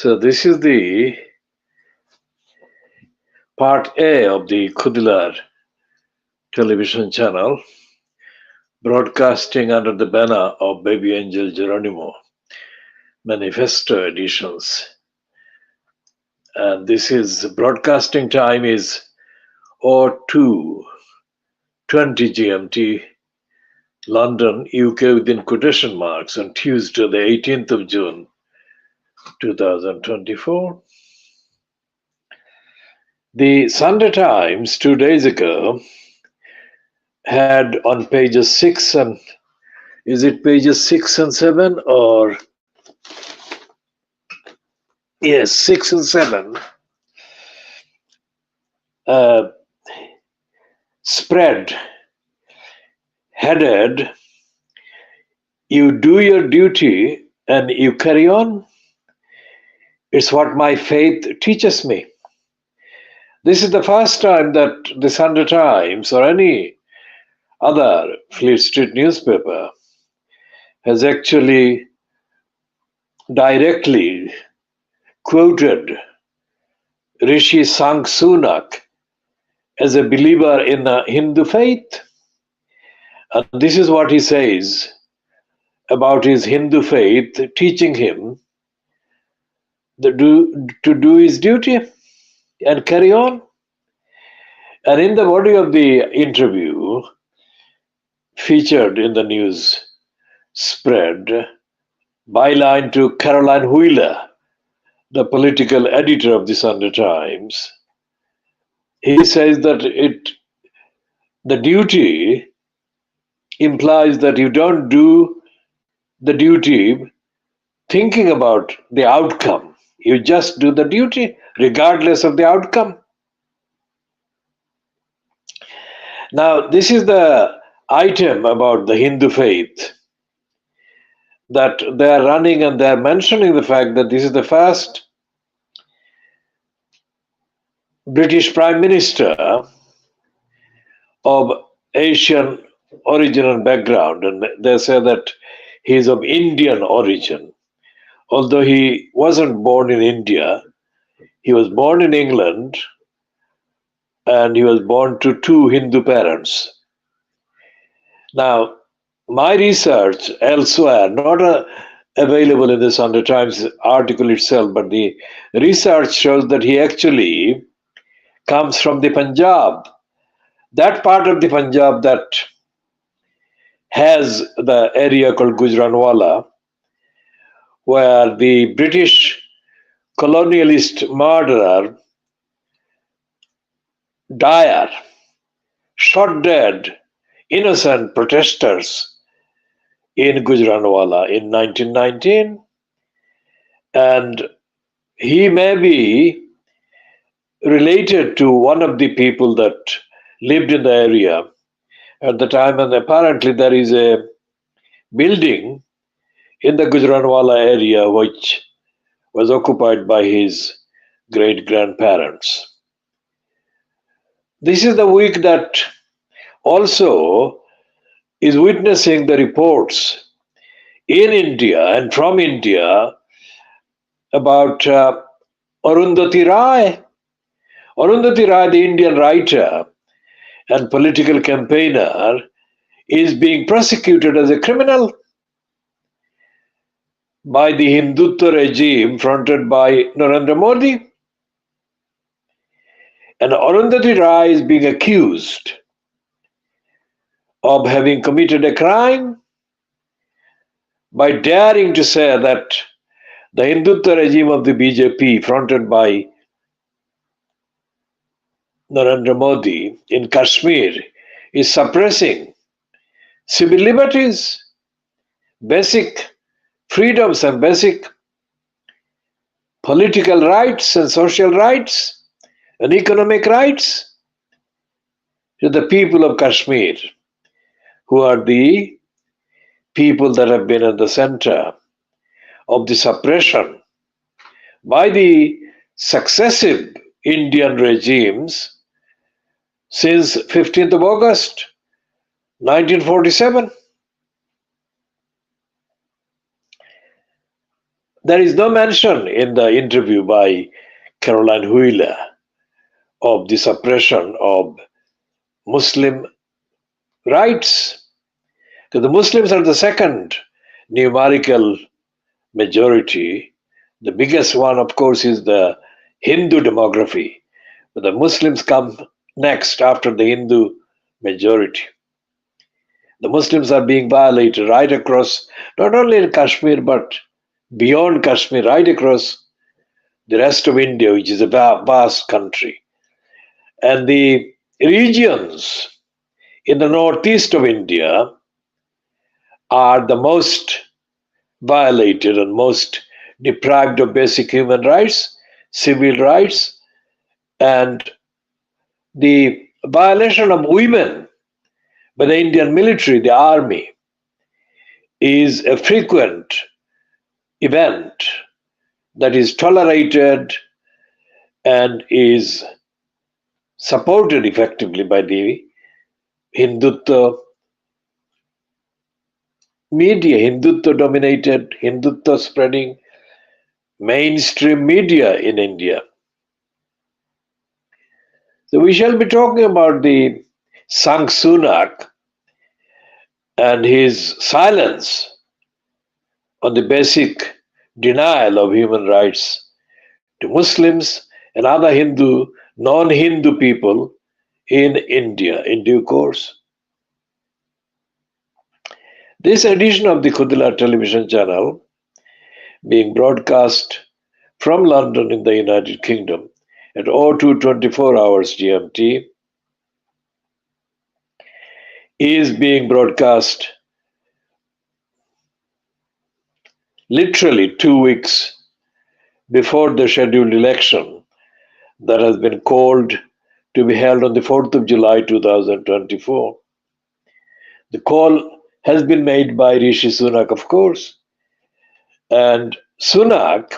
So this is the part A of the Kudilar television channel, broadcasting under the banner of Baby Angel Geronimo Manifesto editions. And this is broadcasting time is 02:20 GMT, London, UK within quotation marks on Tuesday, the 18th of June, 2024. The Sunday Times 2 days ago had on pages 6 and is it pages 6 and 7 or yes, 6 and 7 spread headed, "You do your duty and you carry on. It's what my faith teaches me." This is the first time that the Sunday Times or any other Fleet Street newspaper has actually directly quoted Rishi Sunak as a believer in the Hindu faith. And this is what he says about his Hindu faith, teaching him to do his duty and carry on. And in the body of the interview, featured in the news spread, byline to Caroline Wheeler, the political editor of the Sunday Times, he says that the duty implies that you don't do the duty thinking about the outcome. You just do the duty regardless of the outcome. Now, this is the item about the Hindu faith that they are running, and they are mentioning the fact that this is the first British Prime Minister of Asian origin and background, and they say that he is of Indian origin. Although he wasn't born in India, he was born in England, and he was born to two Hindu parents. Now, my research elsewhere, not available in the Sunday Times article itself, but the research shows that he actually comes from the Punjab, that part of the Punjab that has the area called Gujranwala, where the British colonialist murderer Dyer shot dead innocent protesters in Gujranwala in 1919, and he may be related to one of the people that lived in the area at the time, and apparently there is a building in the Gujranwala area which was occupied by his great-grandparents. This is the week that also is witnessing the reports in India and from India about Arundhati Roy. Arundhati Roy, the Indian writer and political campaigner, is being prosecuted as a criminal by the Hindutva regime fronted by Narendra Modi. And Arundhati Roy is being accused of having committed a crime by daring to say that the Hindutva regime of the BJP fronted by Narendra Modi in Kashmir is suppressing civil liberties, basic freedoms and basic political rights and social rights and economic rights to the people of Kashmir, who are the people that have been at the center of the suppression by the successive Indian regimes since 15th of August 1947. There is no mention in the interview by Caroline Wheeler of the suppression of Muslim rights. Because the Muslims are the second numerical majority. The biggest one, of course, is the Hindu demography. But the Muslims come next after the Hindu majority. The Muslims are being violated right across, not only in Kashmir, but beyond Kashmir, right across the rest of India, which is a vast country. And the regions in the northeast of India are the most violated and most deprived of basic human rights, civil rights, and the violation of women by the Indian military, the army, is a frequent event that is tolerated and is supported effectively by the Hindutva media, Hindutva dominated, Hindutva spreading mainstream media in India. So we shall be talking about the Sang Sunak and his silence on the basic denial of human rights to Muslims and other non-Hindu people in India in due course. This edition of the Khudila television channel, being broadcast from London in the United Kingdom at 02:24 hours GMT, is being broadcast literally 2 weeks before the scheduled election that has been called to be held on the 4th of July 2024. The call has been made by Rishi Sunak, of course, and Sunak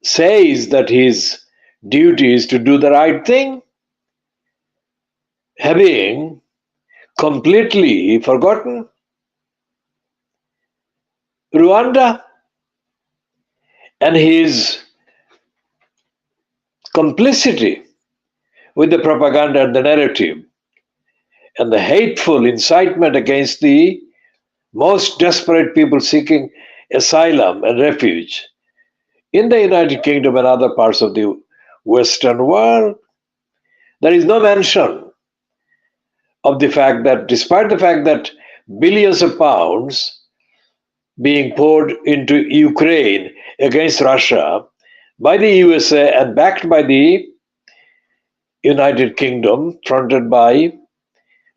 says that his duty is to do the right thing, having completely forgotten Rwanda and his complicity with the propaganda and the narrative and the hateful incitement against the most desperate people seeking asylum and refuge in the United Kingdom and other parts of the Western world. There is no mention of the fact that, despite the fact that billions of pounds being poured into Ukraine against Russia by the USA and backed by the United Kingdom, fronted by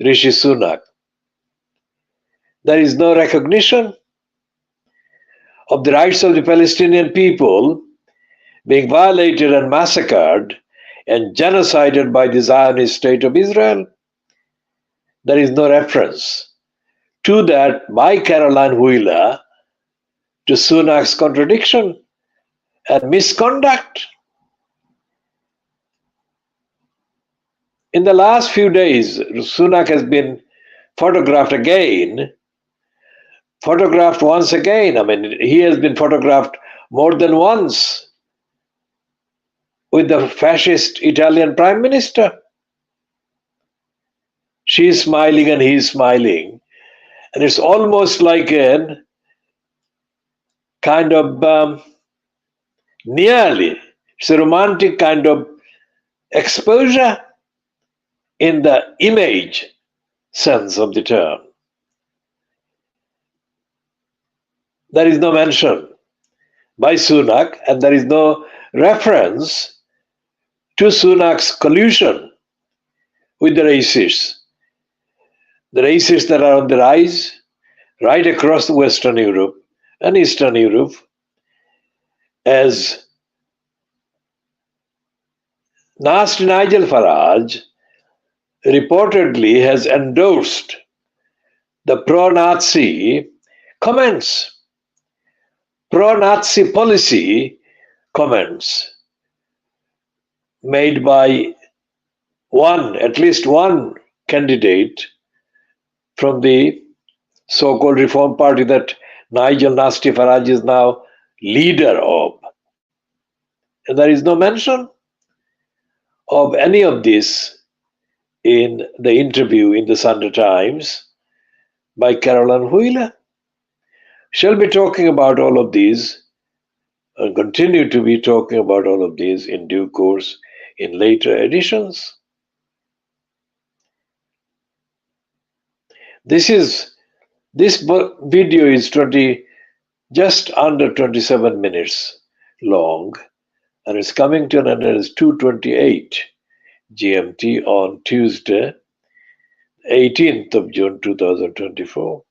Rishi Sunak, there is no recognition of the rights of the Palestinian people being violated and massacred and genocided by the Zionist state of Israel. There is no reference to that by Caroline Wheeler to Sunak's contradiction and misconduct. In the last few days, Sunak has been photographed once again. I mean, he has been photographed more than once with the fascist Italian Prime Minister. She is smiling and he is smiling. And it's almost like a kind of it's a romantic kind of exposure in the image sense of the term. There is no mention by Sunak and there is no reference to Sunak's collusion with the racists that are on the rise right across Western Europe and Eastern Europe, as nasty Nigel Farage reportedly has endorsed the pro-Nazi comments, pro-Nazi policy comments made by at least one candidate from the so-called Reform Party that Nigel Nasty Farage is now leader of. And there is no mention of any of this in the interview in the Sunday Times by Caroline Wheeler. Shall be talking about all of these and continue to be talking about all of these in due course in later editions. This video is just under 27 minutes long, and it's coming to an end at 2:28 GMT on Tuesday, 18th of June 2024.